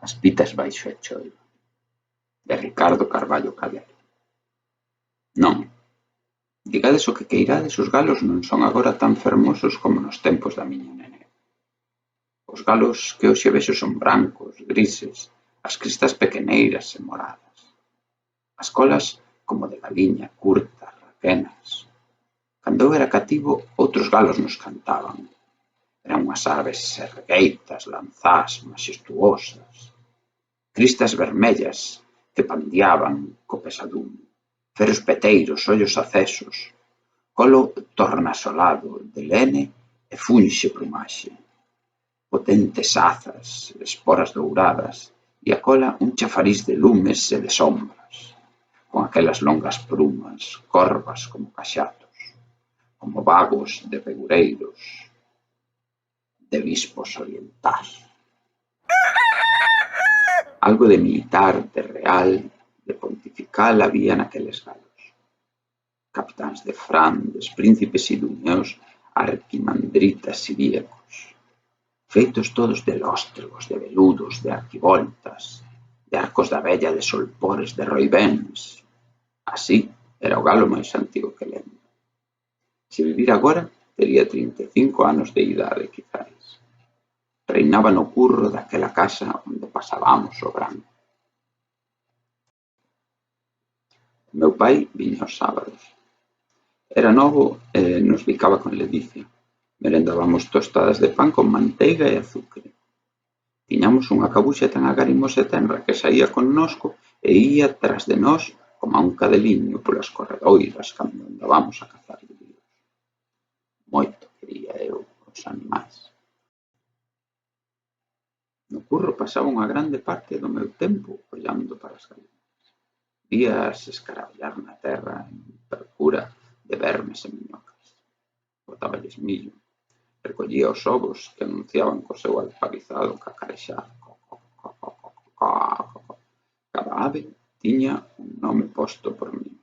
As pitas baixo a choiva, de Ricardo Carballo Calero. Non, digades o que queirades, os galos non son agora tan fermosos como nos tempos da miña nene. Os galos que hoxe vexo son brancos, grises, as cristas pequeneiras e moradas. As colas como de galiña, curtas, raquenas. Cando eu era cativo, outros galos nos cantaban. Eran unhas aves ergueitas, lanzás, maxestuosas. Cristas vermellas que pandeaban co pesadume. Feros peteiros, ollos acesos. Colo tornasolado de lene e funxe plumaxe. Potentes azas, esporas douradas e a cola un chafariz de lumes e de sombras, con aquelas longas plumas, corvas como caxatos, como vagos de pegureiros, de bispos orientais. Algo de militar, de real, de pontifical había naqueles galos. Capitáns de Flandes, príncipes idumeos, arquimandritas siríacos, feitos todos de lóstregos, de veludos, de arquivoltas, de arcos da vella, de solpores, de roibéns. Así era o galo máis antigo que lembro. Se vivira agora, tería 35 anos de idade, quizás. Reinaba no curro daquela casa onde pasábamos o verán. Meu pai viña os sábados. Era novo e nos bicaba con ledicia. Merendábamos tostadas de pan con manteiga e azucre. Tiñamos unha cabuxa tan agarimosa e tenra que saía connosco e ía tras de nós como un cadeliño polas corredoiras cando andábamos a cazar líos. Moito quería eu os animais. No curro pasaba unha grande parte do meu tempo ollando para as galiñas. Vías escaravellar na terra en procura de vermes e miñocas. Botáballes millo. Recollía os ovos que anunciaban co seu alpavizado cacarexar. Cada ave tiña un nome posto por min,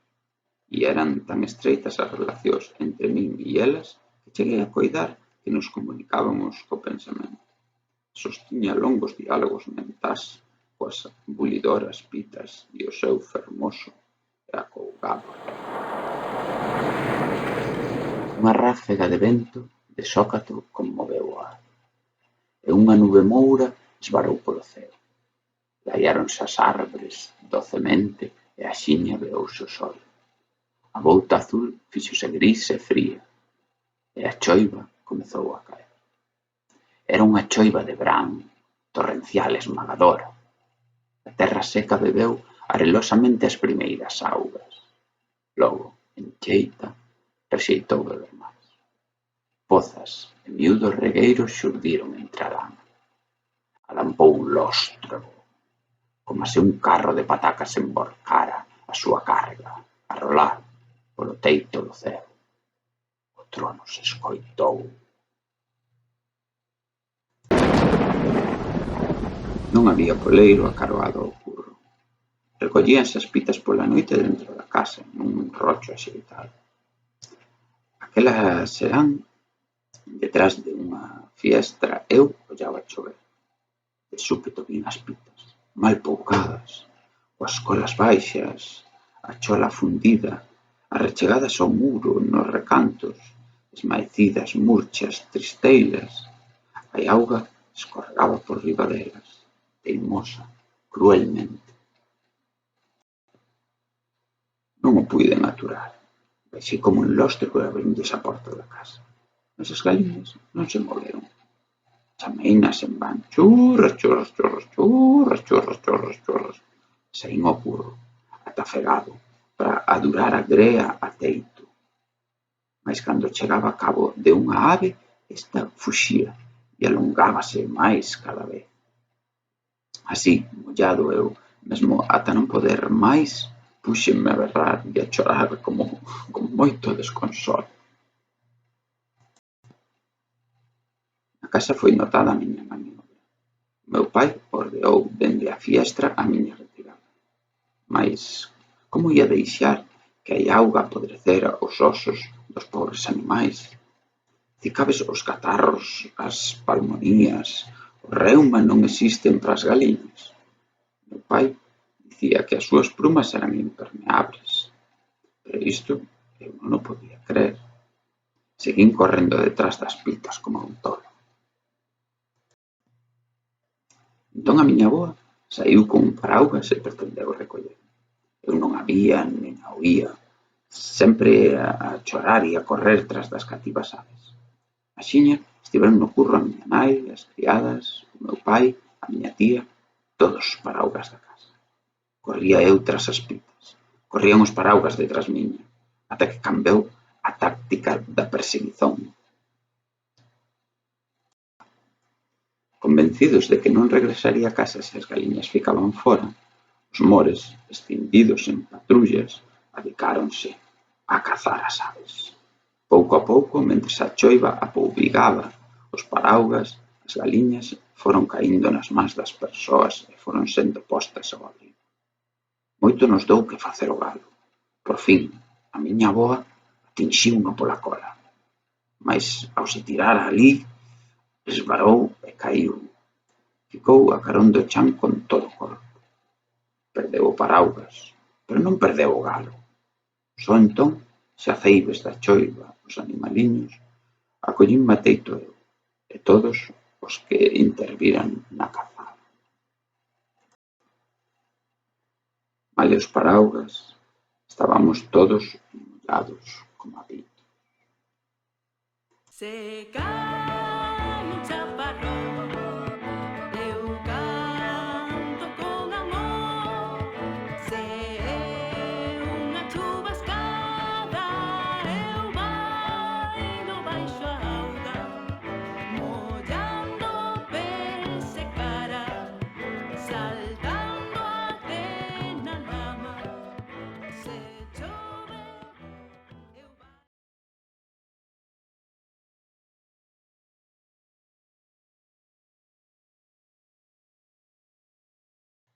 e eran tan estreitas as relacións entre min e elas que cheguei a coidar que nos comunicábamos co pensamento. Sostiña longos diálogos mentás coas bulidoras pitas e o seu fermoso e acougado rei. Unha ráfega de vento de sócato conmoveu o ar, e unha nube moura esvarou polo ceo. Laiáronse as árbores docemente e axiña veouse o sol. A volta azul fíxose gris e fría, e a choiva comezou a caer. Era unha choiva de verán, torrencial esmagadora. A terra seca bebeu arelosamente as primeiras augas. Logo, encheita, rexeitou beber máis. Pozas e miúdos regueiros xurdiron entre a lama. Alampou un lóstrego, como se un carro de patacas emborcara a súa carga, a rolar polo teito do ceo. O trono se escoitou. Non había poleiro acaroado ao curro. Recollíanse as pitas pola noite dentro da casa, nun rocho axeitado. Aquela serán, detrás de unha fiestra, eu ollaba chover. De súpeto vin as pitas, mal poucadas, coas colas baixas, a chola fundida, arrechegadas ao muro nos recantos, esmaecidas, murchas, tristeiras. A auga escorregaba por riba delas, teimosa, cruelmente. Non o puiden aturar. Baixei como un lóstrego e abrindes a porta da casa. Mas as galiñas non se moveron. Chameinas en van. Churras, churras, churras, churras, churras, churras, churras. Saín ao curro, atafegado, para adurar a grea a teito. Mais cando chegaba a cabo de unha ave, esta fuxía e alongábase máis cada vez. Así, mollado eu, mesmo ata non poder máis, puxenme a berrar e a chorar como moito desconsolo. Na casa foi notada a miña maniobra. Meu pai ordeou dende a fiestra a miña retirada. Mais como ia deixar que a auga apodrecera os osos dos pobres animais? Cicabes os catarros, as palmonías, o reuma non existen para as galiñas. Meu pai dicía que as súas plumas eran impermeables, pero isto eu non o podía crer. Seguín correndo detrás das pitas como un tolo. Entón a miña avoa saíu con un paraugas e pretendeu recoller. Eu non a vía nin a oía, sempre a chorar e a correr tras das cativas aves. Axiña estiveron no curro a miña nai, as criadas, o meu pai, a miña tía, todos os paraugas da casa. Corría eu tras as pitas, corrían os paraugas detrás miña, ata que cambiou a táctica da perseguizón. Convencidos de que non regresaría a casa se as galiñas ficaban fóra, os mores, escindidos en patrullas, adicáronse a cazar as aves. Pouco a pouco, mentres a choiva apoubigaba os paraugas, as galiñas foron caíndo nas mans das persoas e foron sendo postas ao abrigo. Moito nos dou que facer o galo. Por fin, a miña avoa atinxiuno pola cola, mais ao se tirar alí, esvarou e caíu. Ficou a carón do chan con todo o corpo. Perdeu o paraugas, pero non perdeu o galo. Só entón, xa ceibes da choiva, os animaliños, acollín mateito eu e todos os que interviran na cazada. Malia os paraugas, estábamos todos mollados como a pito. Se cae un chaparrón